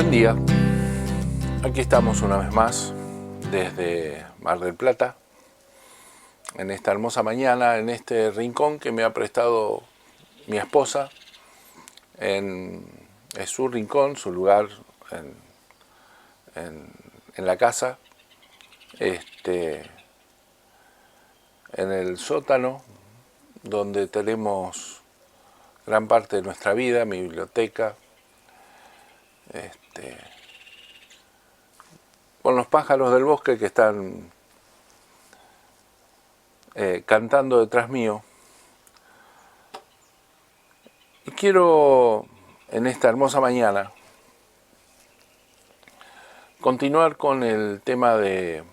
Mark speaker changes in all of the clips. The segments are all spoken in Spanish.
Speaker 1: Buen día, aquí estamos una vez más desde Mar del Plata, en esta hermosa mañana, en este rincón que me ha prestado mi esposa. Es su rincón, su lugar en la casa, en el sótano, donde tenemos gran parte de nuestra vida, mi biblioteca, con los pájaros del bosque que están cantando detrás mío. Y quiero, en esta hermosa mañana, continuar con el tema de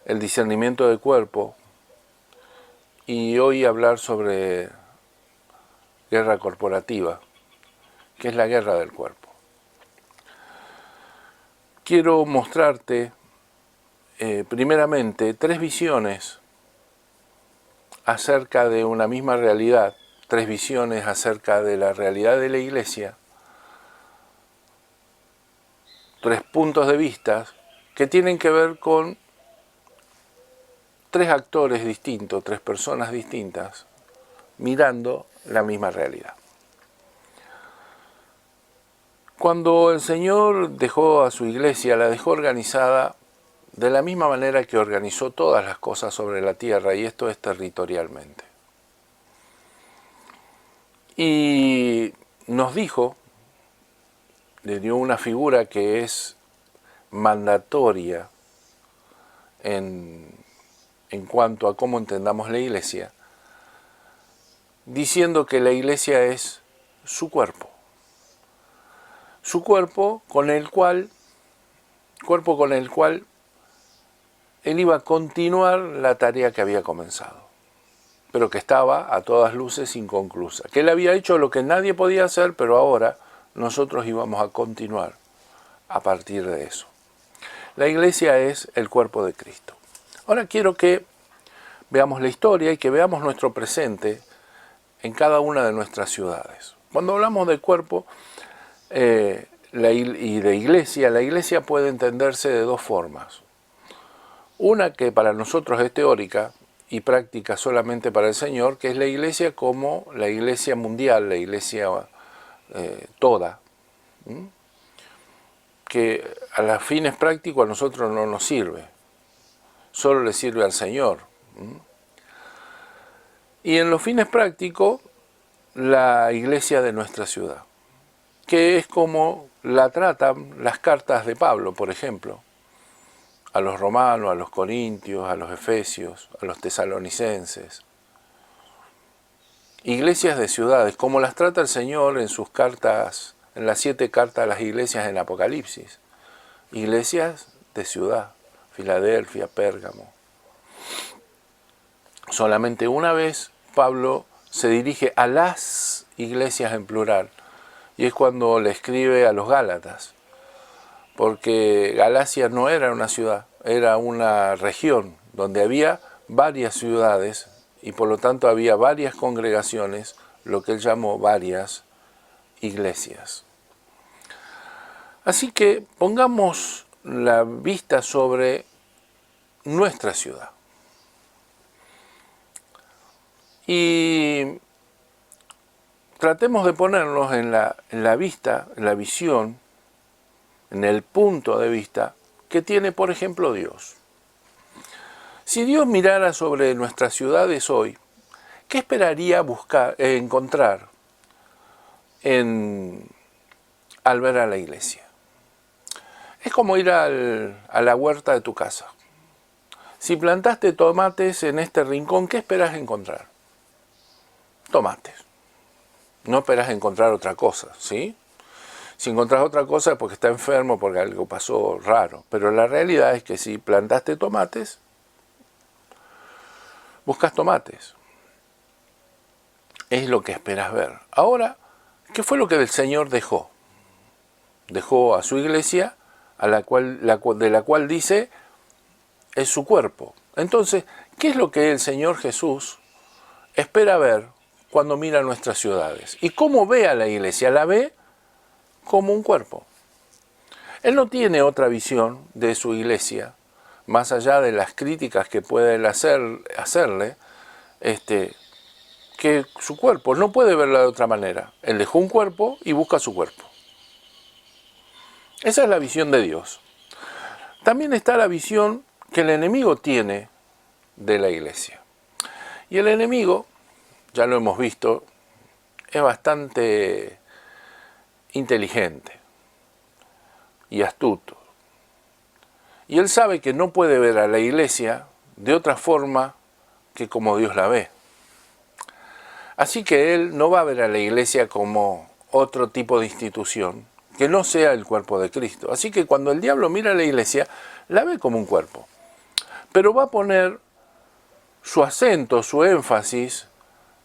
Speaker 1: el discernimiento del cuerpo, y hoy hablar sobre guerra corporativa, que es la guerra del cuerpo. Quiero mostrarte primeramente tres visiones acerca de una misma realidad, tres visiones acerca de la realidad de la Iglesia, tres puntos de vista que tienen que ver con tres actores distintos, tres personas distintas, mirando la misma realidad. Cuando el Señor dejó a su Iglesia, la dejó organizada de la misma manera que organizó todas las cosas sobre la tierra, y esto es territorialmente. Y nos dijo, le dio una figura que es mandatoria en cuanto a cómo entendamos la Iglesia, diciendo que la Iglesia es su cuerpo con el cual él iba a continuar la tarea que había comenzado, pero que estaba a todas luces inconclusa, que él había hecho lo que nadie podía hacer, pero ahora nosotros íbamos a continuar a partir de eso. La Iglesia es el cuerpo de Cristo. Ahora quiero que veamos la historia y que veamos nuestro presente en cada una de nuestras ciudades. Cuando hablamos de cuerpo y de iglesia, la Iglesia puede entenderse de dos formas. Una que para nosotros es teórica y práctica solamente para el Señor, que es la Iglesia como la Iglesia mundial, la Iglesia toda, que a los fines prácticos a nosotros no nos sirve, solo le sirve al Señor. Y en los fines prácticos, la Iglesia de nuestra ciudad, que es como la tratan las cartas de Pablo, por ejemplo, a los romanos, a los corintios, a los efesios, a los tesalonicenses. Iglesias de ciudades, como las trata el Señor en sus cartas, en las 7 cartas a las iglesias en Apocalipsis. Iglesias de ciudad, Filadelfia, Pérgamo. Solamente una vez Pablo se dirige a las iglesias en plural, y es cuando le escribe a los Gálatas, porque Galacia no era una ciudad, era una región donde había varias ciudades y por lo tanto había varias congregaciones, lo que él llamó varias iglesias. Así que pongamos la vista sobre nuestra ciudad y tratemos de ponernos en la vista, en la visión, en el punto de vista que tiene, por ejemplo, Dios. Si Dios mirara sobre nuestras ciudades hoy, ¿qué esperaría encontrar al ver a la iglesia? Es como ir a la huerta de tu casa. Si plantaste tomates en este rincón, ¿qué esperas encontrar? Tomates. No esperas encontrar otra cosa, ¿sí? Si encontrás otra cosa es porque está enfermo, porque algo pasó raro. Pero la realidad es que si plantaste tomates, buscas tomates. Es lo que esperas ver. Ahora, ¿qué fue lo que el Señor dejó? Dejó a su iglesia, de la cual dice es su cuerpo. Entonces, ¿qué es lo que el Señor Jesús espera ver cuando mira nuestras ciudades? ¿Y cómo ve a la iglesia? La ve como un cuerpo. Él no tiene otra visión de su iglesia, más allá de las críticas que puede él hacerle, que su cuerpo. No puede verla de otra manera. Él dejó un cuerpo y busca su cuerpo. Esa es la visión de Dios. También está la visión que el enemigo tiene de la iglesia. Y el enemigo, ya lo hemos visto, es bastante inteligente y astuto. Y él sabe que no puede ver a la iglesia de otra forma que como Dios la ve. Así que él no va a ver a la iglesia como otro tipo de institución que no sea el cuerpo de Cristo. Así que cuando el diablo mira a la iglesia, la ve como un cuerpo. Pero va a poner su acento, su énfasis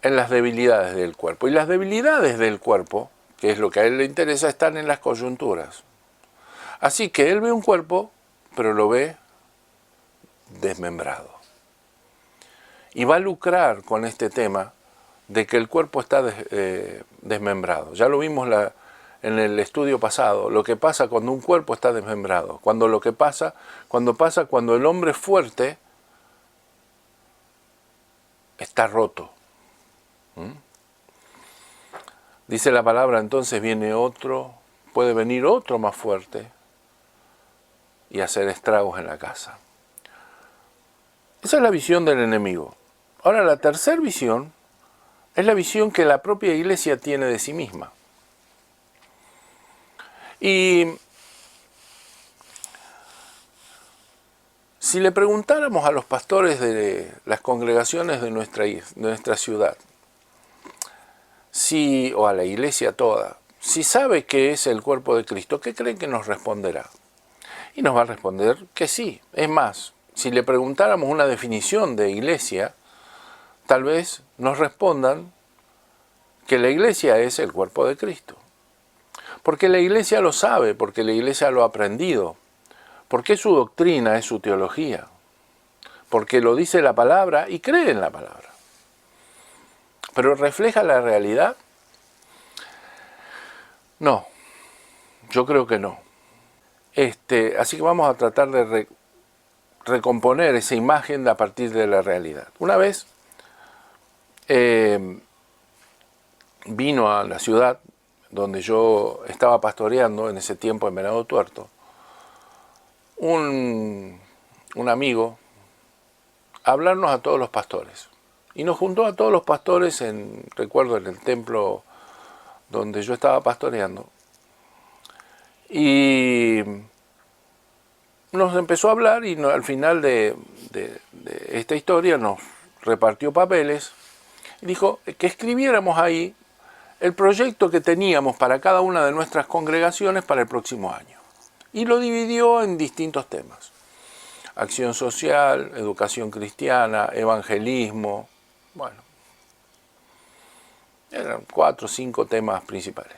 Speaker 1: en las debilidades del cuerpo. Y las debilidades del cuerpo, que es lo que a él le interesa, están en las coyunturas. Así que él ve un cuerpo, pero lo ve desmembrado. Y va a lucrar con este tema de que el cuerpo está desmembrado. Ya lo vimos en el estudio pasado, lo que pasa cuando un cuerpo está desmembrado, cuando el hombre fuerte está roto. Dice la palabra, entonces puede venir otro más fuerte y hacer estragos en la casa. Esa es la visión del enemigo. Ahora, la tercera visión es la visión que la propia iglesia tiene de sí misma. Y si le preguntáramos a los pastores de las congregaciones de nuestra ciudad, o a la iglesia toda, si sabe que es el cuerpo de Cristo, ¿qué creen que nos responderá? Y nos va a responder que sí. Es más, si le preguntáramos una definición de iglesia, tal vez nos respondan que la iglesia es el cuerpo de Cristo. Porque la iglesia lo sabe, porque la iglesia lo ha aprendido, porque es su doctrina, es su teología, porque lo dice la palabra y cree en la palabra. ¿Pero refleja la realidad? No, yo creo que no. Así que vamos a tratar de recomponer esa imagen a partir de la realidad. Una vez vino a la ciudad donde yo estaba pastoreando en ese tiempo en Venado Tuerto, un amigo a hablarnos a todos los pastores. Y nos juntó a todos los pastores, recuerdo, en el templo donde yo estaba pastoreando. Y nos empezó a hablar y al final de esta historia nos repartió papeles y dijo que escribiéramos ahí el proyecto que teníamos para cada una de nuestras congregaciones para el próximo año. Y lo dividió en distintos temas. Acción social, educación cristiana, evangelismo, bueno. Eran 4 o 5 temas principales.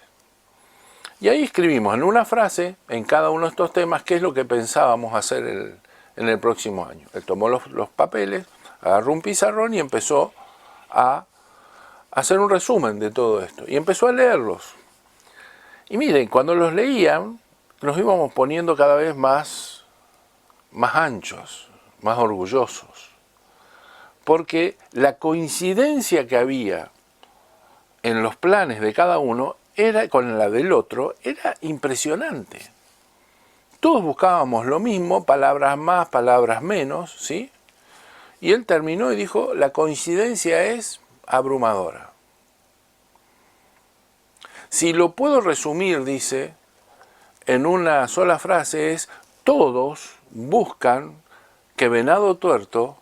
Speaker 1: Y ahí escribimos en una frase, en cada uno de estos temas, qué es lo que pensábamos hacer en el próximo año. Él tomó los papeles, agarró un pizarrón y empezó a hacer un resumen de todo esto. Y empezó a leerlos. Y miren, cuando los leían, nos íbamos poniendo cada vez más anchos, más orgullosos. Porque la coincidencia que había en los planes de cada uno con la del otro era impresionante. Todos buscábamos lo mismo, palabras más, palabras menos, ¿sí? Y él terminó y dijo, la coincidencia es abrumadora. Si lo puedo resumir, dice, en una sola frase es, todos buscan que Venado Tuerto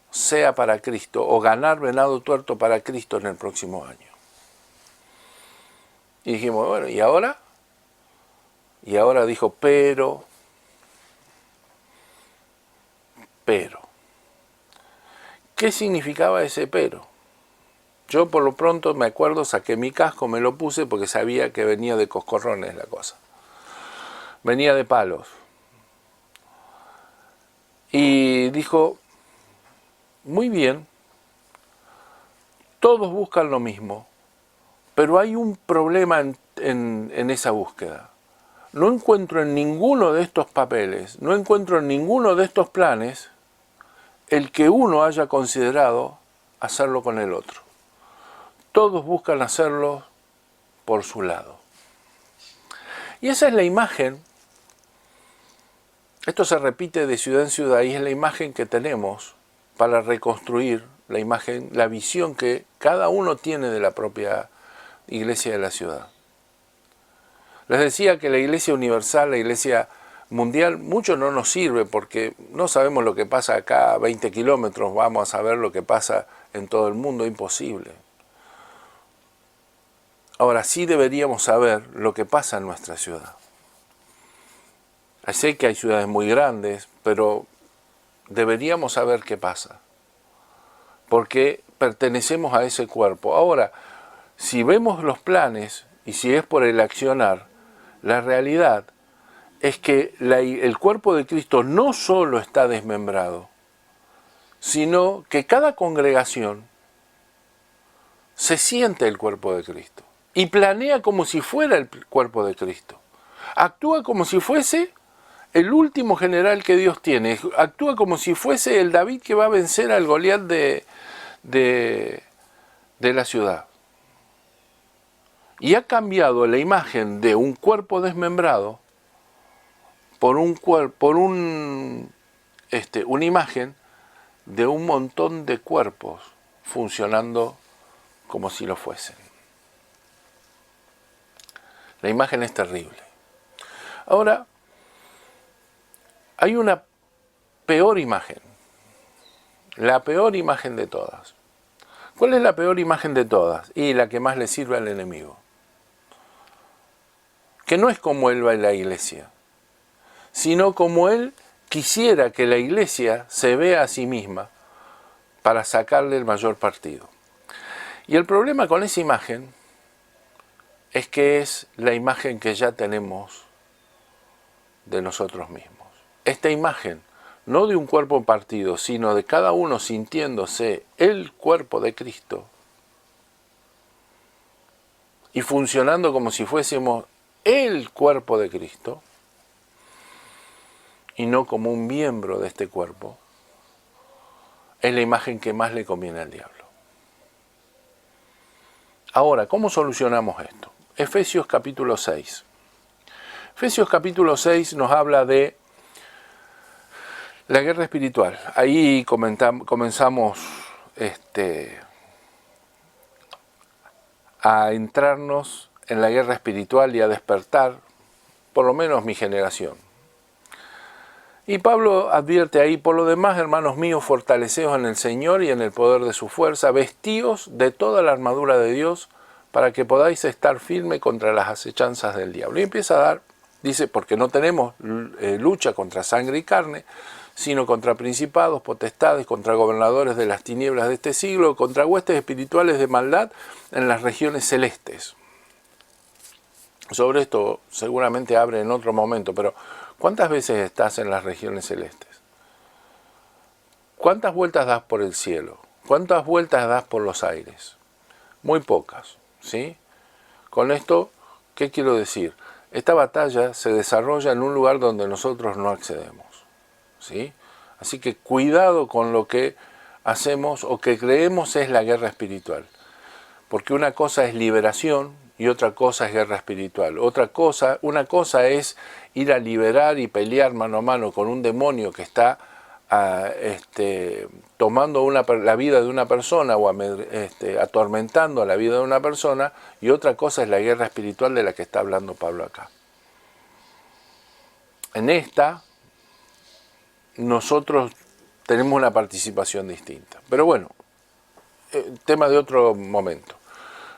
Speaker 1: sea para Cristo, o ganar Venado Tuerto para Cristo en el próximo año. Y dijimos, bueno, ¿y ahora? Y ahora dijo, pero. ¿Qué significaba ese pero? Yo por lo pronto me acuerdo, saqué mi casco, me lo puse porque sabía que venía de coscorrones la cosa. Venía de palos. Y dijo, muy bien, todos buscan lo mismo, pero hay un problema en esa búsqueda. No encuentro en ninguno de estos papeles, no encuentro en ninguno de estos planes el que uno haya considerado hacerlo con el otro. Todos buscan hacerlo por su lado. Y esa es la imagen, esto se repite de ciudad en ciudad y es la imagen que tenemos para reconstruir la imagen, la visión que cada uno tiene de la propia iglesia de la ciudad. Les decía que la iglesia universal, la iglesia mundial, mucho no nos sirve porque no sabemos lo que pasa acá a 20 kilómetros, vamos a saber lo que pasa en todo el mundo, imposible. Ahora sí deberíamos saber lo que pasa en nuestra ciudad. Sé que hay ciudades muy grandes, pero deberíamos saber qué pasa, porque pertenecemos a ese cuerpo. Ahora, si vemos los planes y si es por el accionar, la realidad es que el cuerpo de Cristo no solo está desmembrado, sino que cada congregación se siente el cuerpo de Cristo y planea como si fuera el cuerpo de Cristo. Actúa como si fuese el último general que Dios tiene. Actúa como si fuese el David que va a vencer al Goliat de la ciudad. Y ha cambiado la imagen de un cuerpo desmembrado por una imagen de un montón de cuerpos funcionando como si lo fuesen. La imagen es terrible. Ahora, hay una peor imagen, la peor imagen de todas. ¿Cuál es la peor imagen de todas? Y la que más le sirve al enemigo. Que no es como él va en la iglesia, sino como él quisiera que la iglesia se vea a sí misma para sacarle el mayor partido. Y el problema con esa imagen es que es la imagen que ya tenemos de nosotros mismos. Esta imagen, no de un cuerpo partido, sino de cada uno sintiéndose el cuerpo de Cristo y funcionando como si fuésemos el cuerpo de Cristo y no como un miembro de este cuerpo, es la imagen que más le conviene al diablo. Ahora, ¿cómo solucionamos esto? Efesios capítulo 6. Efesios capítulo 6 nos habla de la guerra espiritual. Ahí comenzamos a entrarnos en la guerra espiritual y a despertar, por lo menos mi generación. Y Pablo advierte ahí: por lo demás, hermanos míos, fortaleceos en el Señor y en el poder de su fuerza, vestíos de toda la armadura de Dios, para que podáis estar firme contra las acechanzas del diablo. Y empieza a dar, dice, porque no tenemos lucha contra sangre y carne, sino contra principados, potestades, contra gobernadores de las tinieblas de este siglo, contra huestes espirituales de maldad en las regiones celestes. Sobre esto seguramente abre en otro momento, pero ¿cuántas veces estás en las regiones celestes? ¿Cuántas vueltas das por el cielo? ¿Cuántas vueltas das por los aires? Muy pocas, ¿sí? Con esto, ¿qué quiero decir? Esta batalla se desarrolla en un lugar donde nosotros no accedemos, ¿sí? Así que cuidado con lo que hacemos o que creemos es la guerra espiritual, porque una cosa es liberación y otra cosa es guerra espiritual. Una cosa es ir a liberar y pelear mano a mano con un demonio que está tomando la vida de una persona o atormentando a la vida de una persona, y otra cosa es la guerra espiritual de la que está hablando Pablo acá. En esta, nosotros tenemos una participación distinta. Pero bueno, tema de otro momento.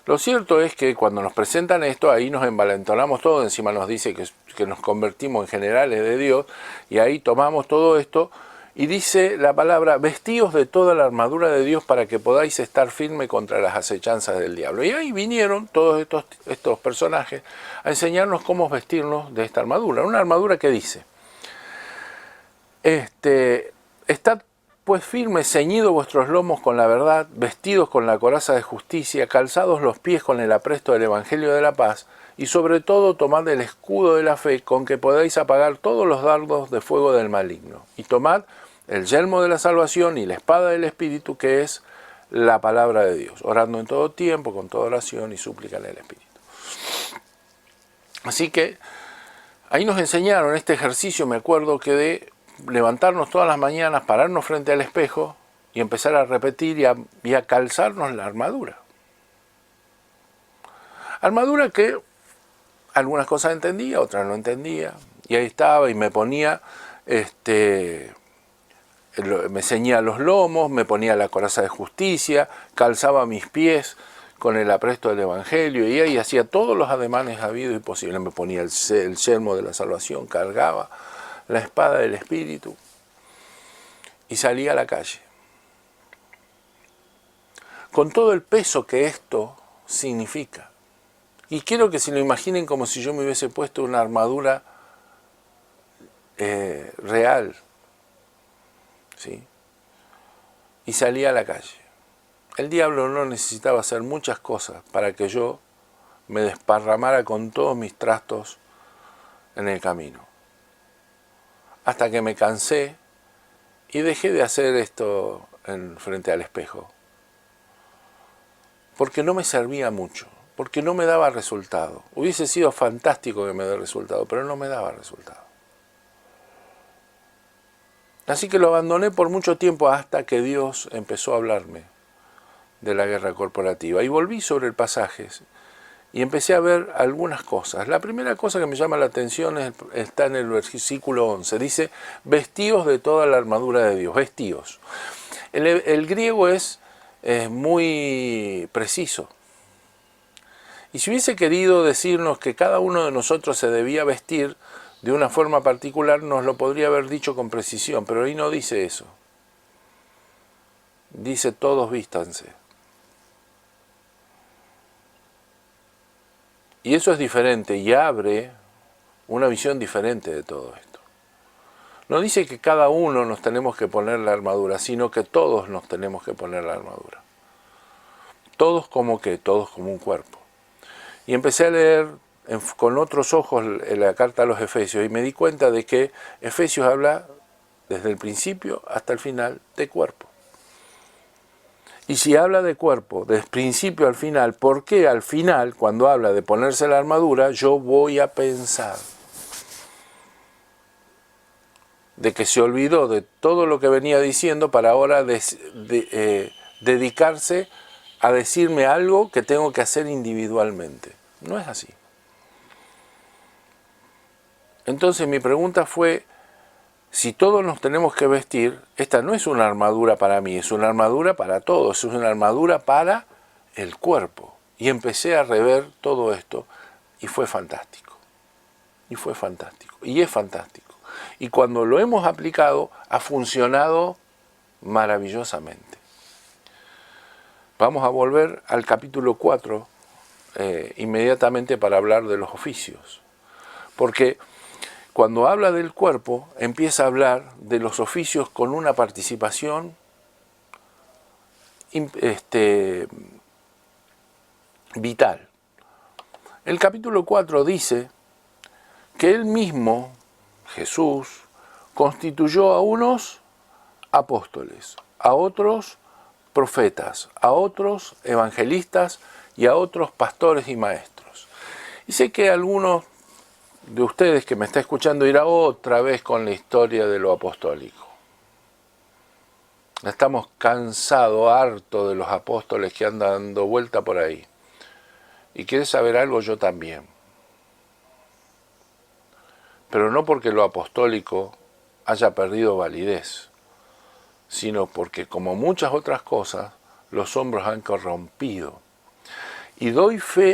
Speaker 1: Lo cierto es que cuando nos presentan esto, ahí nos envalentonamos todo, encima nos dice que nos convertimos en generales de Dios, y ahí tomamos todo esto, y dice la palabra: vestíos de toda la armadura de Dios para que podáis estar firme contra las acechanzas del diablo. Y ahí vinieron todos estos personajes a enseñarnos cómo vestirnos de esta armadura. Una armadura que dice: estad pues firmes, ceñidos vuestros lomos con la verdad, vestidos con la coraza de justicia, calzados los pies con el apresto del Evangelio de la paz, y sobre todo tomad el escudo de la fe con que podáis apagar todos los dardos de fuego del maligno. Y tomad el yelmo de la salvación y la espada del Espíritu, que es la palabra de Dios, orando en todo tiempo, con toda oración y súplica en el Espíritu. Así que ahí nos enseñaron este ejercicio, me acuerdo que de levantarnos todas las mañanas, pararnos frente al espejo y empezar a repetir y a calzarnos la armadura. Armadura que algunas cosas entendía, otras no entendía, y ahí estaba y me ponía, me ceñía los lomos, me ponía la coraza de justicia, calzaba mis pies con el apresto del Evangelio, y ahí hacía todos los ademanes habidos y posibles. Me ponía el yelmo de la salvación, cargaba la espada del Espíritu y salía a la calle. Con todo el peso que esto significa. Y quiero que se lo imaginen como si yo me hubiese puesto una armadura real, ¿sí? Y salía a la calle. El diablo no necesitaba hacer muchas cosas para que yo me desparramara con todos mis trastos en el camino. Hasta que me cansé y dejé de hacer esto frente al espejo. Porque no me servía mucho, porque no me daba resultado. Hubiese sido fantástico que me dé resultado, pero no me daba resultado. Así que lo abandoné por mucho tiempo hasta que Dios empezó a hablarme de la guerra corporativa. Y volví sobre el pasaje y empecé a ver algunas cosas. La primera cosa que me llama la atención está en el versículo 11. Dice, vestíos de toda la armadura de Dios, vestíos. El griego es muy preciso. Y si hubiese querido decirnos que cada uno de nosotros se debía vestir de una forma particular, nos lo podría haber dicho con precisión, pero ahí no dice eso. Dice todos vístanse. Y eso es diferente y abre una visión diferente de todo esto. No dice que cada uno nos tenemos que poner la armadura, sino que todos nos tenemos que poner la armadura. Todos como qué, todos como un cuerpo. Y empecé a leer con otros ojos la carta a los Efesios y me di cuenta de que Efesios habla desde el principio hasta el final de cuerpo. Y si habla de cuerpo, desde el principio al final, ¿por qué al final, cuando habla de ponerse la armadura, yo voy a pensar de que se olvidó de todo lo que venía diciendo para ahora dedicarse a decirme algo que tengo que hacer individualmente? No es así. Entonces mi pregunta fue, si todos nos tenemos que vestir, esta no es una armadura para mí, es una armadura para todos, es una armadura para el cuerpo. Y empecé a rever todo esto y fue fantástico. Y fue fantástico. Y es fantástico. Y cuando lo hemos aplicado, ha funcionado maravillosamente. Vamos a volver al capítulo 4 inmediatamente para hablar de los oficios. Porque cuando habla del cuerpo, empieza a hablar de los oficios con una participación vital. El capítulo 4 dice que él mismo, Jesús, constituyó a unos apóstoles, a otros profetas, a otros evangelistas y a otros pastores y maestros. Y sé que algunos de ustedes que me está escuchando irá otra vez con la historia de lo apostólico. Estamos cansados, hartos de los apóstoles que andan dando vuelta por ahí. Y quieres saber algo, yo también. Pero no porque lo apostólico haya perdido validez, sino porque, como muchas otras cosas, los hombres han corrompido. Y doy fe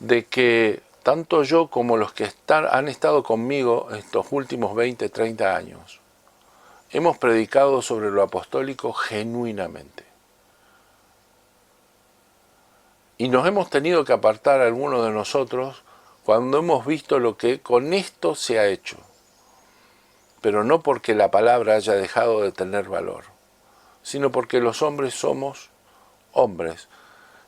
Speaker 1: de que tanto yo como los que han estado conmigo estos últimos 20, 30 años, hemos predicado sobre lo apostólico genuinamente. Y nos hemos tenido que apartar algunos de nosotros cuando hemos visto lo que con esto se ha hecho. Pero no porque la palabra haya dejado de tener valor, sino porque los hombres somos hombres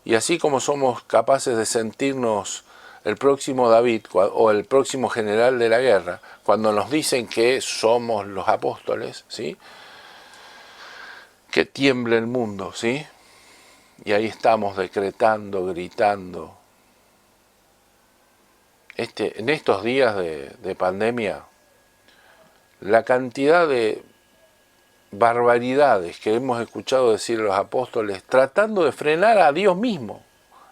Speaker 1: Y así como somos capaces de sentirnos el próximo David o el próximo general de la guerra, cuando nos dicen que somos los apóstoles, ¿sí?, que tiemble el mundo, ¿sí? Y ahí estamos decretando, gritando. En estos días de pandemia, la cantidad de barbaridades que hemos escuchado decir los apóstoles tratando de frenar a Dios mismo.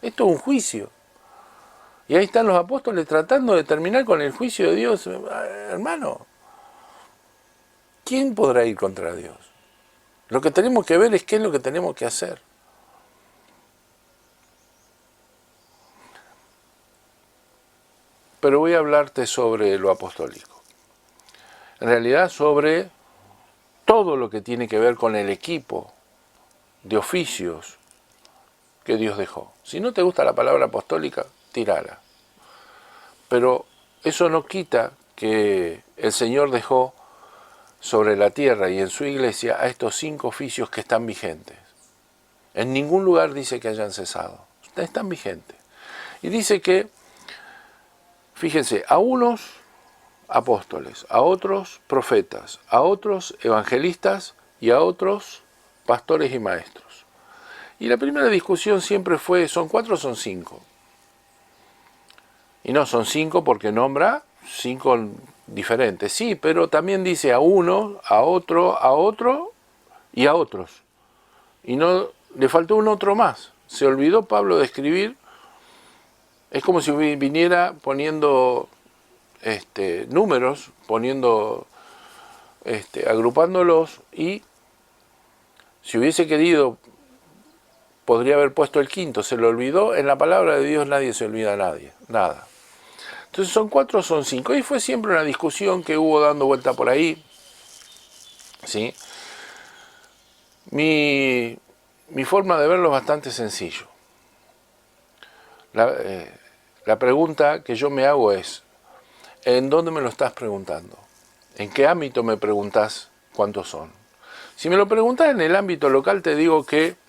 Speaker 1: Esto es un juicio. Y ahí están los apóstoles tratando de terminar con el juicio de Dios. Hermano, ¿quién podrá ir contra Dios? Lo que tenemos que ver es qué es lo que tenemos que hacer. Pero voy a hablarte sobre lo apostólico. En realidad sobre todo lo que tiene que ver con el equipo de oficios que Dios dejó. Si no te gusta la palabra apostólica, tírala. Pero eso no quita que el Señor dejó sobre la tierra y en su iglesia a estos 5 oficios que están vigentes. En ningún lugar dice que hayan cesado. Están vigentes. Y dice que, fíjense, a unos apóstoles, a otros profetas, a otros evangelistas y a otros pastores y maestros. Y la primera discusión siempre fue, ¿son 4 o son 5? Y no, son 5 porque nombra 5 diferentes. Sí, pero también dice a uno, a otro y a otros. Y no le faltó un otro más. Se olvidó Pablo de escribir. Es como si viniera poniendo números, agrupándolos, y si hubiese querido podría haber puesto el 5. Se lo olvidó. En la palabra de Dios nadie se olvida nada. Entonces, ¿son 4 o son 5? Y fue siempre una discusión que hubo dando vuelta por ahí, ¿sí? Mi forma de verlo es bastante sencillo. La pregunta que yo me hago es, ¿en dónde me lo estás preguntando? ¿En qué ámbito me preguntás cuántos son? Si me lo preguntás en el ámbito local, te digo que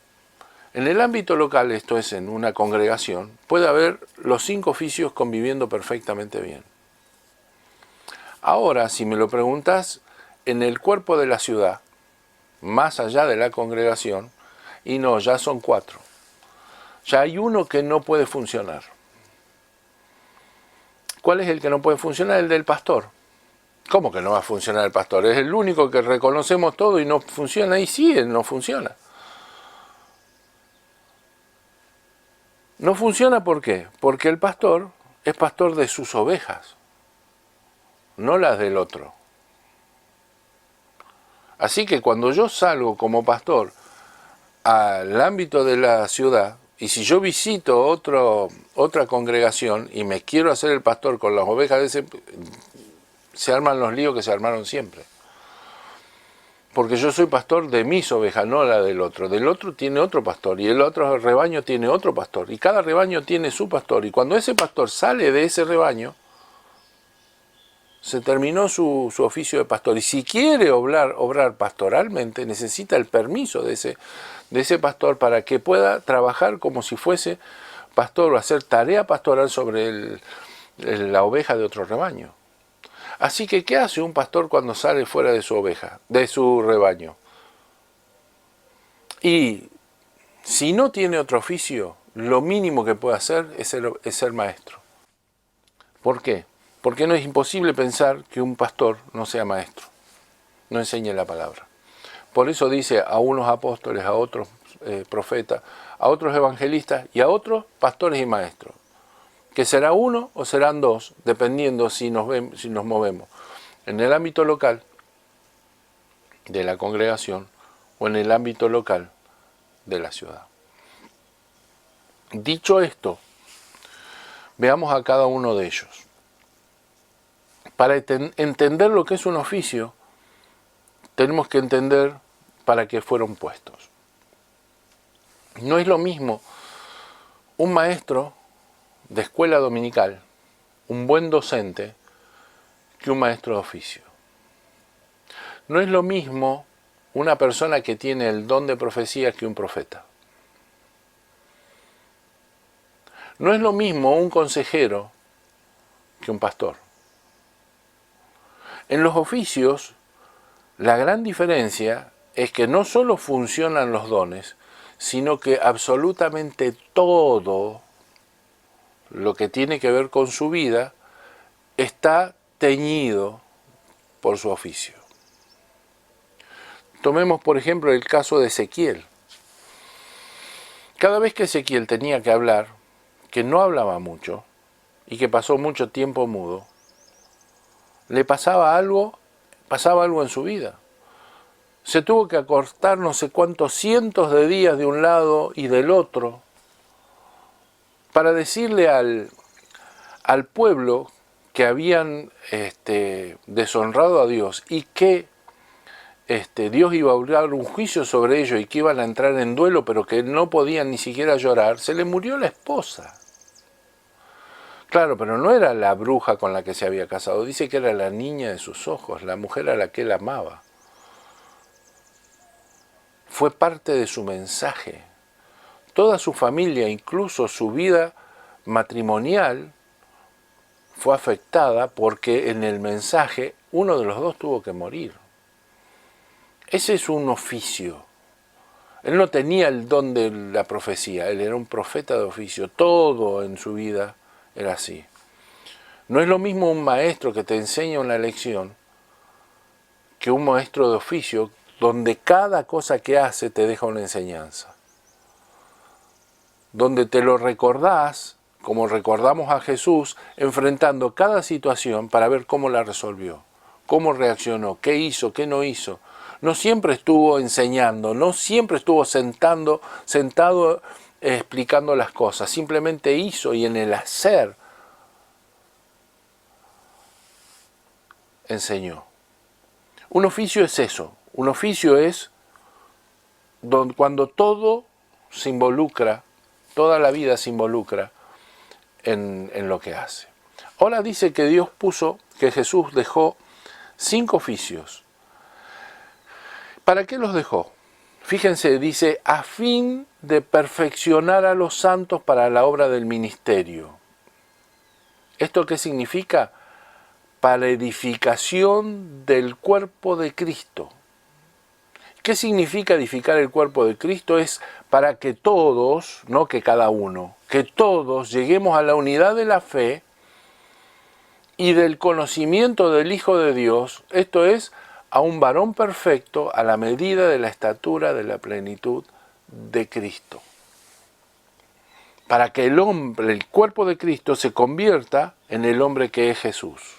Speaker 1: en el ámbito local, esto es en una congregación, puede haber los 5 oficios conviviendo perfectamente bien. Ahora, si me lo preguntas en el cuerpo de la ciudad, más allá de la congregación, y no, ya son 4. Ya hay uno que no puede funcionar. ¿Cuál es el que no puede funcionar? El del pastor. ¿Cómo que no va a funcionar el pastor? Es el único que reconocemos todo y no funciona. Y sí, él no funciona. No funciona, ¿por qué? Porque el pastor es pastor de sus ovejas, no las del otro. Así que cuando yo salgo como pastor al ámbito de la ciudad, y si yo visito otra congregación y me quiero hacer el pastor con las ovejas de ese, se arman los líos que se armaron siempre. Porque yo soy pastor de mis ovejas, no la del otro. Del otro tiene otro pastor y el otro rebaño tiene otro pastor. Y cada rebaño tiene su pastor. Y cuando ese pastor sale de ese rebaño, se terminó su oficio de pastor. Y si quiere obrar pastoralmente, necesita el permiso de ese pastor para que pueda trabajar como si fuese pastor o hacer tarea pastoral sobre la oveja de otro rebaño. Así que, ¿qué hace un pastor cuando sale fuera de su oveja, de su rebaño? Y si no tiene otro oficio, lo mínimo que puede hacer es ser maestro. ¿Por qué? Porque no es imposible pensar que un pastor no sea maestro, no enseñe la palabra. Por eso dice a unos apóstoles, a otros profetas, a otros evangelistas y a otros pastores y maestros. Que será uno o serán 2, dependiendo si nos movemos en el ámbito local de la congregación o en el ámbito local de la ciudad. Dicho esto, veamos a cada uno de ellos. Para entender lo que es un oficio, tenemos que entender para qué fueron puestos. No es lo mismo un maestro de escuela dominical, un buen docente, que un maestro de oficio. No es lo mismo una persona que tiene el don de profecía que un profeta. No es lo mismo un consejero que un pastor. En los oficios, la gran diferencia es que no solo funcionan los dones, sino que absolutamente todo lo que tiene que ver con su vida está teñido por su oficio. Tomemos por ejemplo el caso de Ezequiel. Cada vez que Ezequiel tenía que hablar, que no hablaba mucho y que pasó mucho tiempo mudo, le pasaba algo en su vida. Se tuvo que acortar no sé cuántos cientos de días de un lado y del otro para decirle al pueblo que habían deshonrado a Dios y que Dios iba a orar un juicio sobre ellos y que iban a entrar en duelo, pero que no podían ni siquiera llorar. Se le murió la esposa. Claro, pero no era la bruja con la que se había casado, dice que era la niña de sus ojos, la mujer a la que él amaba. Fue parte de su mensaje. Toda su familia, incluso su vida matrimonial, fue afectada porque en el mensaje uno de los dos tuvo que morir. Ese es un oficio. Él no tenía el don de la profecía, él era un profeta de oficio, todo en su vida era así. No es lo mismo un maestro que te enseña una lección que un maestro de oficio donde cada cosa que hace te deja una enseñanza. Donde te lo recordás, como recordamos a Jesús, enfrentando cada situación para ver cómo la resolvió, cómo reaccionó, qué hizo, qué no hizo. No siempre estuvo enseñando, no siempre estuvo sentado explicando las cosas, simplemente hizo y en el hacer enseñó. Un oficio es eso, un oficio es cuando todo se involucra, toda la vida se involucra en lo que hace. Ahora dice que que Jesús dejó 5 oficios. ¿Para qué los dejó? Fíjense, dice, a fin de perfeccionar a los santos para la obra del ministerio. ¿Esto qué significa? Para edificación del cuerpo de Cristo. ¿Qué significa edificar el cuerpo de Cristo? Es para que todos, no que cada uno, que todos lleguemos a la unidad de la fe y del conocimiento del Hijo de Dios, esto es, a un varón perfecto a la medida de la estatura de la plenitud de Cristo. Para que el cuerpo de Cristo se convierta en el hombre que es Jesús.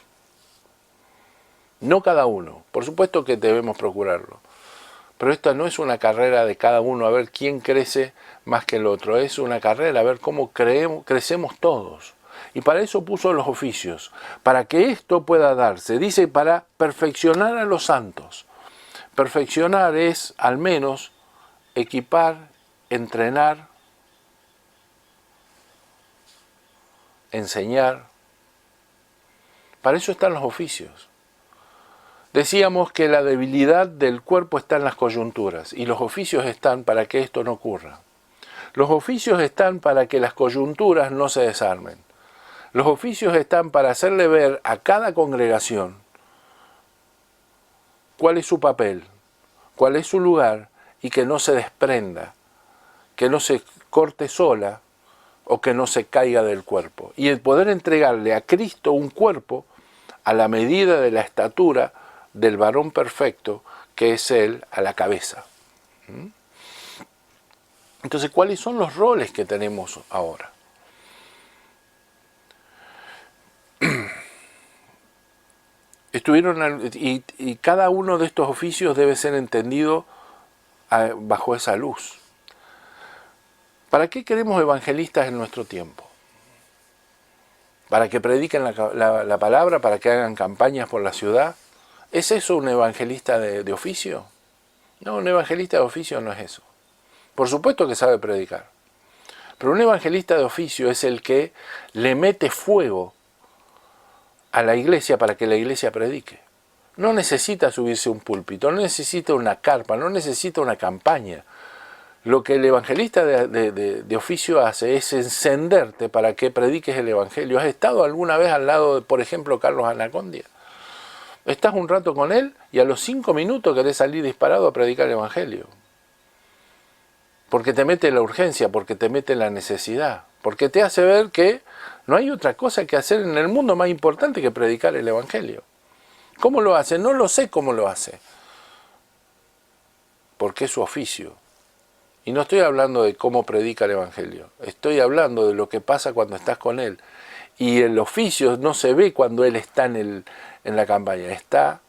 Speaker 1: No cada uno, por supuesto que debemos procurarlo. Pero esta no es una carrera de cada uno a ver quién crece más que el otro, es una carrera a ver cómo crecemos todos. Y para eso puso los oficios, para que esto pueda darse. Dice, para perfeccionar a los santos. Perfeccionar es, al menos, equipar, entrenar, enseñar. Para eso están los oficios. Decíamos que la debilidad del cuerpo está en las coyunturas y los oficios están para que esto no ocurra. Los oficios están para que las coyunturas no se desarmen. Los oficios están para hacerle ver a cada congregación cuál es su papel, cuál es su lugar y que no se desprenda, que no se corte sola o que no se caiga del cuerpo. Y el poder entregarle a Cristo un cuerpo a la medida de la estatura del varón perfecto que es Él a la cabeza. Entonces, ¿cuáles son los roles que tenemos ahora? Y cada uno de estos oficios debe ser entendido bajo esa luz. ¿Para qué queremos evangelistas en nuestro tiempo? ¿Para que prediquen la palabra? ¿Para que hagan campañas por la ciudad? ¿Es eso un evangelista de oficio? No, un evangelista de oficio no es eso. Por supuesto que sabe predicar. Pero un evangelista de oficio es el que le mete fuego a la iglesia para que la iglesia predique. No necesita subirse a un púlpito, no necesita una carpa, no necesita una campaña. Lo que el evangelista de oficio hace es encenderte para que prediques el evangelio. ¿Has estado alguna vez al lado de, por ejemplo, Carlos Anacondia? Estás un rato con él y a los 5 minutos querés salir disparado a predicar el evangelio. Porque te mete la urgencia, porque te mete la necesidad, porque te hace ver que no hay otra cosa que hacer en el mundo más importante que predicar el evangelio. ¿Cómo lo hace? No lo sé cómo lo hace. Porque es su oficio. Y no estoy hablando de cómo predica el evangelio. Estoy hablando de lo que pasa cuando estás con él. Y el oficio no se ve cuando él está en la campaña. Está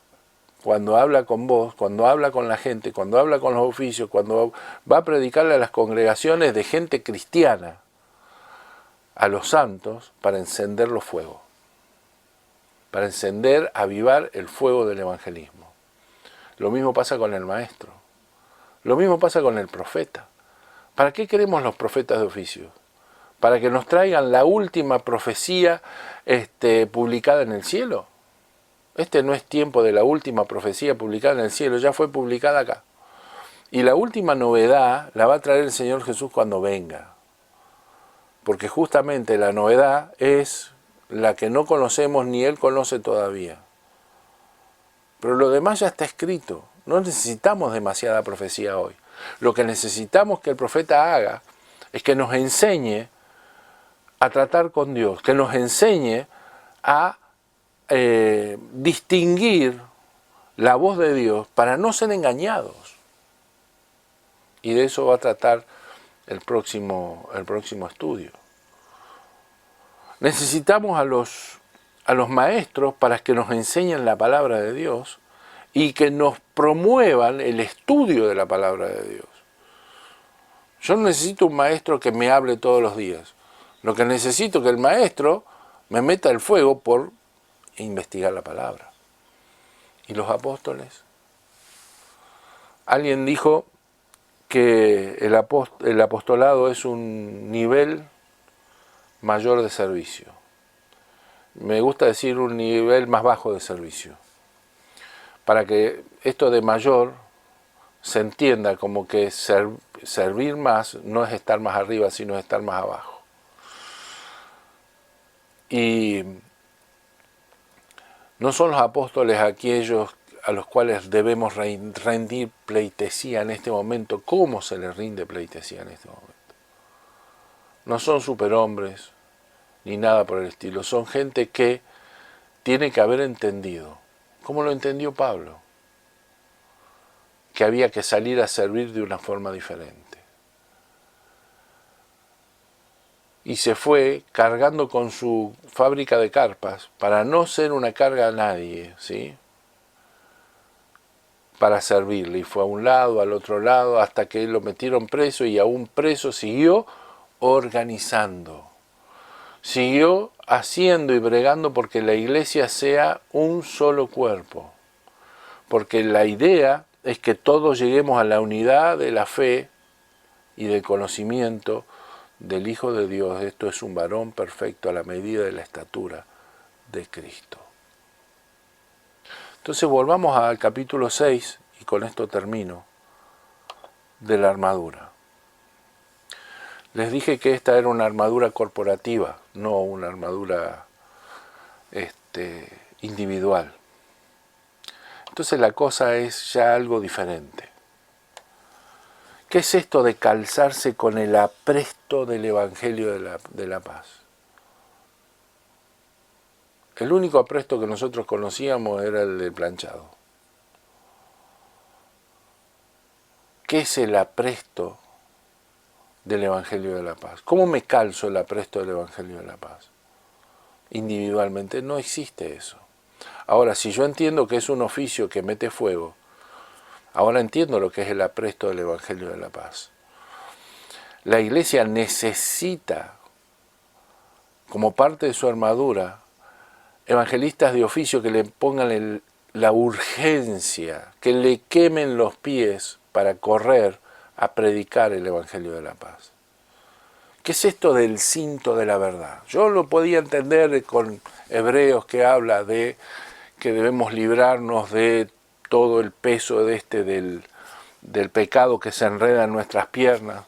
Speaker 1: cuando habla con vos, cuando habla con la gente, cuando habla con los oficios, cuando va a predicarle a las congregaciones de gente cristiana, a los santos, para encender los fuegos. Para encender, avivar el fuego del evangelismo. Lo mismo pasa con el maestro. Lo mismo pasa con el profeta. ¿Para qué queremos los profetas de oficio? ¿Para que nos traigan la última profecía publicada en el cielo? Este no es tiempo de la última profecía publicada en el cielo, ya fue publicada acá. Y la última novedad la va a traer el Señor Jesús cuando venga. Porque justamente la novedad es la que no conocemos ni Él conoce todavía. Pero lo demás ya está escrito. No necesitamos demasiada profecía hoy. Lo que necesitamos que el profeta haga es que nos enseñe a tratar con Dios, que nos enseñe a distinguir la voz de Dios para no ser engañados. Y de eso va a tratar el próximo estudio. Necesitamos a los maestros para que nos enseñen la palabra de Dios y que nos promuevan el estudio de la palabra de Dios. Yo no necesito un maestro que me hable todos los días. Lo que necesito es que el maestro me meta el fuego por investigar la palabra. ¿Y los apóstoles? Alguien dijo que el apostolado es un nivel mayor de servicio. Me gusta decir un nivel más bajo de servicio. Para que esto de mayor se entienda como que servir más no es estar más arriba, sino estar más abajo. Y no son los apóstoles aquellos a los cuales debemos rendir pleitesía en este momento. ¿Cómo se les rinde pleitesía en este momento? No son superhombres ni nada por el estilo. Son gente que tiene que haber entendido. ¿Cómo lo entendió Pablo? Que había que salir a servir de una forma diferente. Y se fue cargando con su fábrica de carpas para no ser una carga a nadie, ¿sí? Para servirle. Y fue a un lado, al otro lado, hasta que lo metieron preso y aún preso siguió organizando. Siguió haciendo y bregando porque la iglesia sea un solo cuerpo. Porque la idea es que todos lleguemos a la unidad de la fe y del conocimiento del Hijo de Dios. Esto es un varón perfecto a la medida de la estatura de Cristo. Entonces volvamos al capítulo 6, y con esto termino, de la armadura. Les dije que esta era una armadura corporativa, no una armadura individual. Entonces la cosa es ya algo diferente. ¿Qué es esto de calzarse con el apresto del Evangelio de la paz? El único apresto que nosotros conocíamos era el del planchado. ¿Qué es el apresto del Evangelio de la paz? ¿Cómo me calzo el apresto del Evangelio de la paz? Individualmente no existe eso. Ahora, si yo entiendo que es un oficio que mete fuego, ahora entiendo lo que es el apresto del Evangelio de la paz. La iglesia necesita, como parte de su armadura, evangelistas de oficio que le pongan la urgencia, que le quemen los pies para correr a predicar el Evangelio de la paz. ¿Qué es esto del cinto de la verdad? Yo lo podía entender con Hebreos que habla de que debemos librarnos de todo el peso del del pecado que se enreda en nuestras piernas,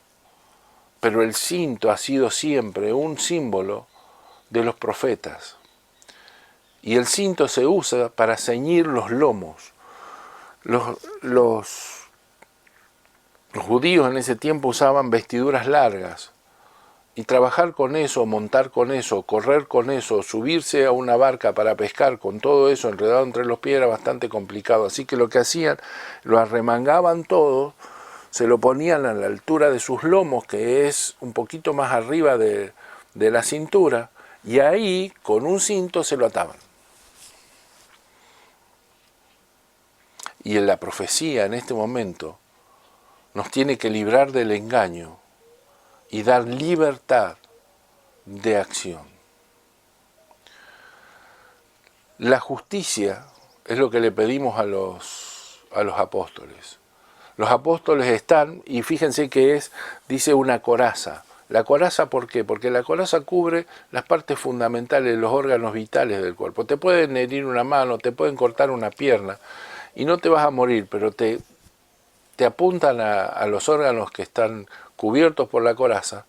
Speaker 1: pero el cinto ha sido siempre un símbolo de los profetas. Y el cinto se usa para ceñir los lomos. Los judíos en ese tiempo usaban vestiduras largas, y trabajar con eso, montar con eso, correr con eso, subirse a una barca para pescar con todo eso enredado entre los pies era bastante complicado. Así que lo que hacían, lo arremangaban todo, se lo ponían a la altura de sus lomos, que es un poquito más arriba de la cintura, y ahí con un cinto se lo ataban. Y en la profecía en este momento nos tiene que librar del engaño y dar libertad de acción. La justicia es lo que le pedimos a los apóstoles. Los apóstoles están, y fíjense que dice una coraza. La coraza, ¿por qué? Porque la coraza cubre las partes fundamentales, los órganos vitales del cuerpo. Te pueden herir una mano, te pueden cortar una pierna, y no te vas a morir, pero te apuntan a los órganos que están cubiertos por la coraza,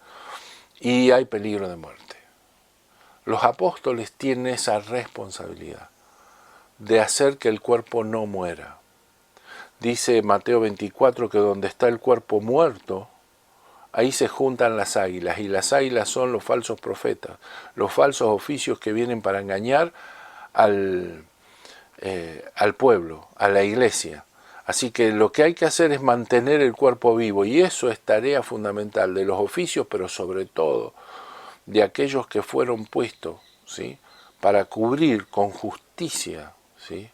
Speaker 1: y hay peligro de muerte. Los apóstoles tienen esa responsabilidad de hacer que el cuerpo no muera. Dice Mateo 24 que donde está el cuerpo muerto, ahí se juntan las águilas, y las águilas son los falsos profetas, los falsos oficios que vienen para engañar al pueblo, a la iglesia. Así que lo que hay que hacer es mantener el cuerpo vivo, y eso es tarea fundamental de los oficios, pero sobre todo de aquellos que fueron puestos, ¿sí?, para cubrir con justicia, ¿sí?,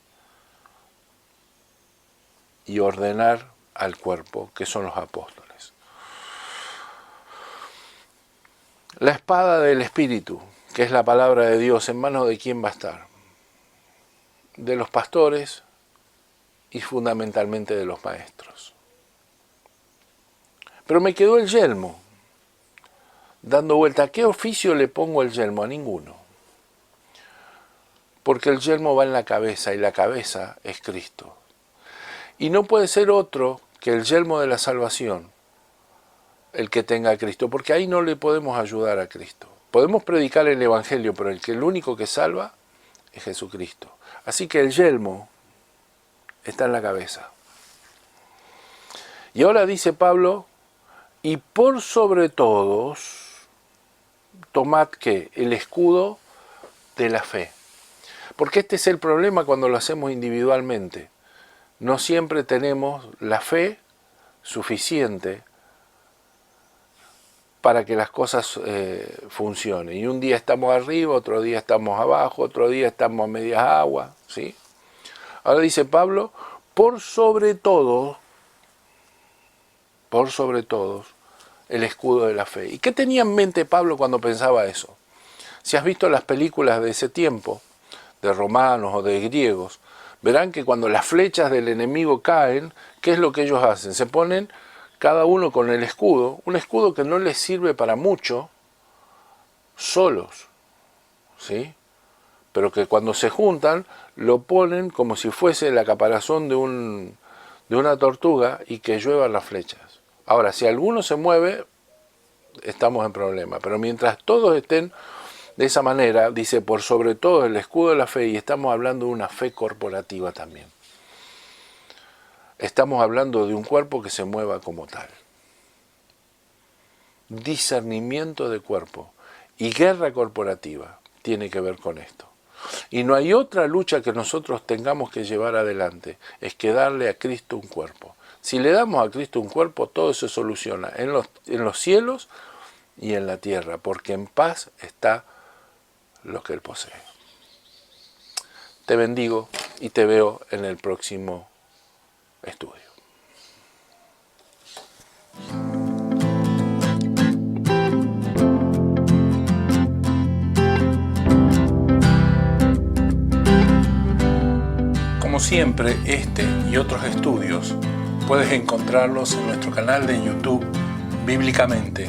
Speaker 1: y ordenar al cuerpo, que son los apóstoles. La espada del Espíritu, que es la palabra de Dios, ¿en manos de quién va a estar? De los pastores y fundamentalmente de los maestros. Pero me quedó el yelmo, dando vuelta. ¿A qué oficio le pongo el yelmo? A ninguno. Porque el yelmo va en la cabeza, y la cabeza es Cristo. Y no puede ser otro que el yelmo de la salvación, el que tenga a Cristo, porque ahí no le podemos ayudar a Cristo. Podemos predicar el Evangelio, pero el único que salva es Jesucristo. Así que el yelmo está en la cabeza. Y ahora dice Pablo, y por sobre todos, tomad ¿qué? El escudo de la fe. Porque este es el problema cuando lo hacemos individualmente. No siempre tenemos la fe suficiente para que las cosas funcionen. Y un día estamos arriba, otro día estamos abajo, otro día estamos a medias aguas, ¿sí? Ahora dice Pablo, por sobre todos, el escudo de la fe. ¿Y qué tenía en mente Pablo cuando pensaba eso? Si has visto las películas de ese tiempo, de romanos o de griegos, verán que cuando las flechas del enemigo caen, ¿qué es lo que ellos hacen? Se ponen cada uno con el escudo, un escudo que no les sirve para mucho, solos, ¿sí?, pero que cuando se juntan lo ponen como si fuese la caparazón de una tortuga, y que lluevan las flechas. Ahora, si alguno se mueve, estamos en problema, pero mientras todos estén de esa manera, dice, por sobre todo el escudo de la fe, y estamos hablando de una fe corporativa también. Estamos hablando de un cuerpo que se mueva como tal. Discernimiento de cuerpo y guerra corporativa tiene que ver con esto. Y no hay otra lucha que nosotros tengamos que llevar adelante, es que darle a Cristo un cuerpo. Si le damos a Cristo un cuerpo, todo se soluciona en los cielos y en la tierra, porque en paz está lo que Él posee. Te bendigo y te veo en el próximo estudio. Como siempre, este y otros estudios puedes encontrarlos en nuestro canal de YouTube Bíblicamente,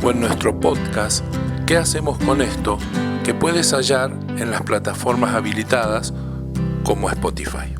Speaker 1: o en nuestro podcast ¿Qué hacemos con esto?, que puedes hallar en las plataformas habilitadas como Spotify.